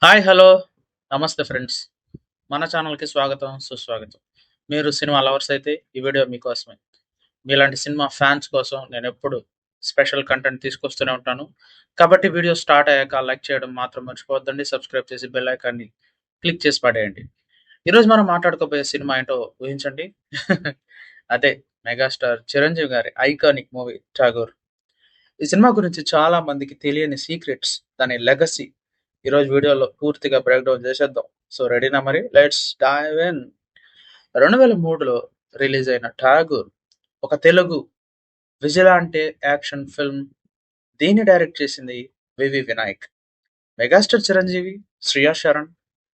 Hi! Hello! నమస్తే friends. మన ఛానల్‌కి స్వాగతం, సుస్వాగతం. మీరు సినిమా లవర్స్ అయితే ఈ వీడియో మీకోసమే. మీలాంటి సినిమా ఫ్యాన్స్ కోసం నేనెప్పుడు స్పెషల్ కంటెంట్ తీసుకొస్తూనే ఉంటాను. కాబట్టి వీడియో స్టార్ట్ అయ్యాక లైక్ చేయడం మాత్రం మర్చిపోవద్దండి. సబ్స్క్రైబ్ చేసి బెల్ ఐకాన్‌ని క్లిక్ చేసి పడేయండి. ఈరోజు మనం మాట్లాడుకోబోయే సినిమా ఏంటో ఊహించండి. అదే మెగాస్టార్ చిరంజీవి గారి ఐకానిక్ మూవీ 'ఠాగూర్'. ఈ సినిమా గురించి చాలా మందికి తెలియని సీక్రెట్స్, దాని లెగసీ ఈరోజు వీడియోలో పూర్తిగా బ్రేక్ డౌన్ చేసేద్దాం. సో రెడీనా మరి? Let's dive in. 2003లో రిలీజ్ అయిన 'ఠాగూర్' ఒక తెలుగు విజిలాంటే యాక్షన్ ఫిల్మ్. దీన్ని డైరెక్ట్ చేసింది వివి వినాయక్. మెగాస్టార్ చిరంజీవి, శ్రియా శరణ్,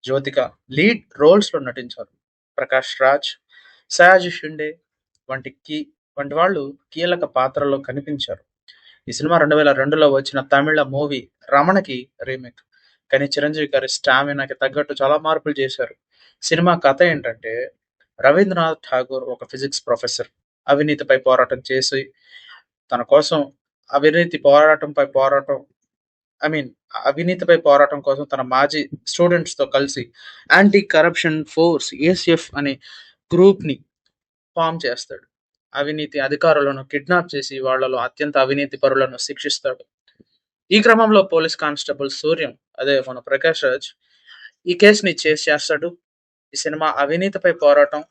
జ్యోతిక లీడ్ రోల్స్‌లో నటించారు. ప్రకాష్ రాజ్, సయాజీ షిండే వంటి వంటి వాళ్ళు కీలక పాత్రల్లో కనిపించారు. ఈ సినిమా 2002లో వచ్చిన తమిళ మూవీ 'రమణ'కి రీమేక్. కానీ చిరంజీవి గారి స్టామినాకి తగ్గట్టు చాలా మార్పులు చేశారు. సినిమా కథ ఏంటంటే, రవీంద్రనాథ్ ఠాగూర్ ఒక ఫిజిక్స్ ప్రొఫెసర్. అవినీతిపై పోరాటం చేసి, తన కోసం అవినీతి పోరాటంపై పోరాటం ఐ మీన్ అవినీతిపై పోరాటం కోసం తన మాజీ స్టూడెంట్స్‌తో కలిసి యాంటీ కరప్షన్ ఫోర్స్ ఏసీఎఫ్ అనే గ్రూప్‌ని ఫార్మ్ చేస్తాడు. అవినీతి అధికారులను కిడ్నాప్ చేసి వాళ్ళలో అత్యంత అవినీతి పరులను శిక్షిస్తాడు. ఈ క్రమంలో పోలీస్ కానిస్టేబుల్ సూర్యం, అదే మన ప్రకాష్ రాజ్, ఈ కేసుని చేస్ చేస్తాడు. ఈ సినిమా అవినీతిపై పోరాటం,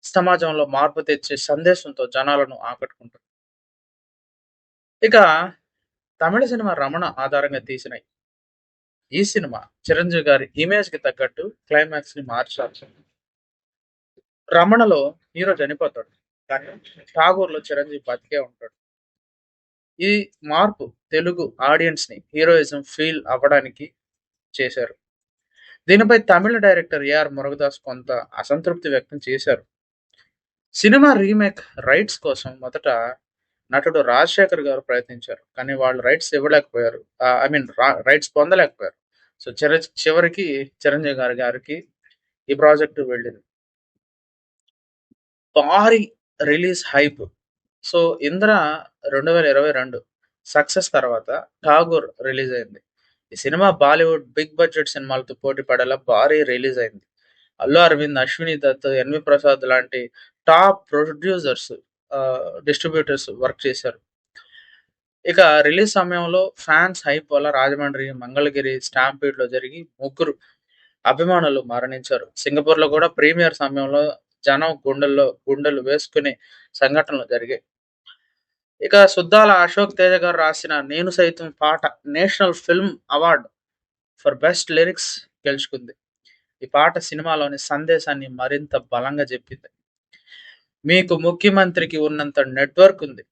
సమాజంలో మార్పు తెచ్చే సందేశంతో జనాలను ఆకట్టుకుంటుంది. ఇక తమిళ సినిమా 'రమణ' ఆధారంగా తీసిన ఈ సినిమా చిరంజీవి గారి ఇమేజ్‌కి తగ్గట్టు క్లైమాక్స్‌ని మార్చారు. 'రమణలో' హీరో చనిపోతాడు. కానీ 'ఠాగూర్‌లో' చిరంజీవి బతికే ఉంటాడు. ఈ మార్పు తెలుగు ఆడియన్స్‌ని హీరోయిజం ఫీల్ అవ్వడానికి చేశారు. దీనిపై తమిళ డైరెక్టర్ ఏఆర్ మురుగదాస్ కొంత అసంతృప్తి వ్యక్తం చేశారు. సినిమా రీమేక్ రైట్స్ కోసం మొదట నటుడు రాజశేఖర్ గారు ప్రయత్నించారు. కానీ వాళ్ళు రైట్స్ ఇవ్వలేకపోయారు. ఐ మీన్ రైట్స్ పొందలేకపోయారు. సో చివరికి చిరంజీవి గారికి ఈ ప్రాజెక్ట్ వెళ్ళింది. భారీ release hype. So 'Indra' 2022 success తర్వాత 'ఠాగూర్' రిలీజ్ అయింది. ఈ సినిమా బాలీవుడ్ బిగ్ బడ్జెట్ సినిమాలతో పోటీ పడేలా భారీ రిలీజ్ అయింది. అల్లు అరవింద్, అశ్విని దత్, ఎన్వి ప్రసాద్ లాంటి టాప్ ప్రొడ్యూసర్స్, డిస్ట్రిబ్యూటర్స్ వర్క్ చేశారు. ఇక రిలీజ్ సమయంలో ఫ్యాన్స్ హైప్ వల్ల రాజమండ్రి, మంగళగిరి స్టాంపీడ్‌లో జరిగి ముగ్గురు అభిమానులు మరణించారు. సింగపూర్‌లో కూడా ప్రీమియర్ సమయంలో జనం గుండెలు వేసుకునే సంఘటనలు జరిగాయి. ఇక సుద్దాల అశోక్ తేజ గారు రాసిన 'నేను సైతం' పాట national film award for best lyrics గెలుచుకుంది. ఈ పాట సినిమాలోని సందేశాన్ని మరింత బలంగా చెప్పింది. మీకు ముఖ్యమంత్రికి ఉన్నంత నెట్‌వర్క్ ఉంది.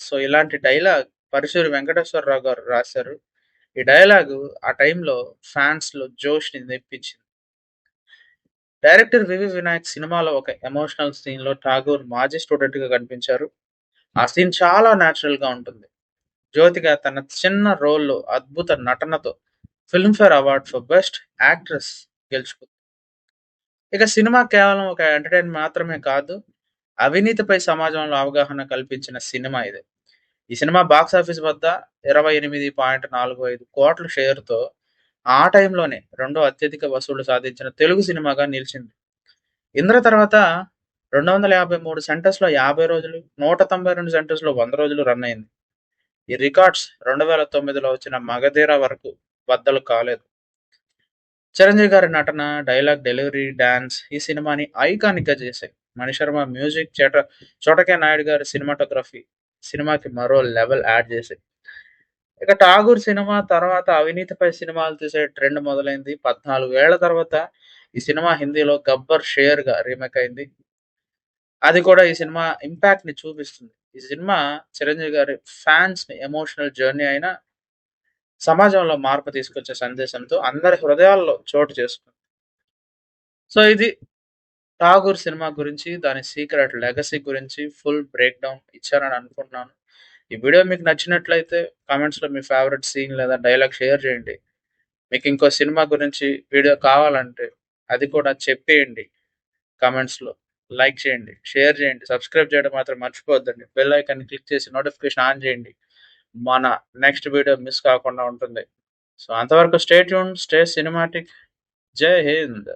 సో, ఇలాంటి డైలాగ్ పరుశూరి వెంకటేశ్వరరావు గారు రాశారు. ఈ డైలాగు ఆ టైంలో ఫాన్స్‌లో జోష్‌ని తెప్పించింది. డైరెక్టర్ వివి వినాయక్ సినిమాలో ఒక ఎమోషనల్ సీన్‌లో ఠాగూర్ మాజీ స్టూడెంట్‌గా కనిపించారు. ఆ సీన్ చాలా నేచురల్‌గా ఉంటుంది. జ్యోతిక తన చిన్న రోల్‌లో అద్భుత నటనతో Filmfare award for best actress గెలుచుకుంది. ఇక సినిమా కేవలం ఒక ఎంటర్‌టైన్‌మెంట్ మాత్రమే కాదు, అవినీతిపై సమాజంలో అవగాహన కల్పించిన సినిమా ఇది. ఈ సినిమా బాక్సాఫీస్ వద్ద 28.45 కోట్ల షేర్‌తో ఆ టైంలోనే రెండో అత్యధిక వసూళ్లు సాధించిన తెలుగు సినిమాగా నిలిచింది. 'ఇంద్ర' తర్వాత 253 సెంటర్స్‌లో 50 రోజులు, 192 సెంటర్స్‌లో 100 రోజులు రన్ అయింది. ఈ రికార్డ్స్ 2009లో వచ్చిన 'మగధీర' వరకు బద్దలు కాలేదు. చిరంజీవి గారి నటన, డైలాగ్ డెలివరీ, డాన్స్ ఈ సినిమాని ఐకానిక్‌గా చేశాయి. మణిశర్మ మ్యూజిక్, చోటకే నాయుడు గారి సినిమాటోగ్రఫీ సినిమాకి మరో లెవెల్ యాడ్ చేశాయి. ఇక 'ఠాగూర్' సినిమా తర్వాత అవినీతిపై సినిమాలు తీసే ట్రెండ్ మొదలైంది. 14 ఏళ్ల తర్వాత ఈ సినిమా హిందీలో 'గబ్బర్ షేర్‌గా రీమేక్ అయింది. అది కూడా ఈ సినిమా ఇంపాక్ట్‌ని చూపిస్తుంది. ఈ సినిమా చిరంజీవి గారి ఫ్యాన్స్‌ని ఎమోషనల్ జర్నీ అయినా సమాజంలో మార్పు తీసుకొచ్చే సందేశంతో అందరి హృదయాల్లో చోటు చేసుకుంది. సో, ఇది 'ఠాగూర్' సినిమా గురించి, దాని సీక్రెట్ లెగసీ గురించి ఫుల్ బ్రేక్ డౌన్ ఇచ్చానని అనుకుంటున్నాను. ఈ వీడియో మీకు నచ్చినట్లయితే కామెంట్స్‌లో మీ ఫేవరెట్ సీన్ లేదా డైలాగ్ షేర్ చేయండి. మీకు ఇంకో సినిమా గురించి వీడియో కావాలంటే అది కూడా చెప్పేయండి కామెంట్స్‌లో. లైక్ చేయండి, షేర్ చేయండి, సబ్స్క్రైబ్ చేయడం మాత్రం మర్చిపోవద్దండి. బెల్ ఐకాన్‌ని క్లిక్ చేసి నోటిఫికేషన్ ఆన్ చేయండి. మన నెక్స్ట్ వీడియో మిస్ కాకుండా ఉంటుంది. సో, అంతవరకు స్టే ట్యూన్డ్, స్టే సినిమాటిక్. జై హింద్.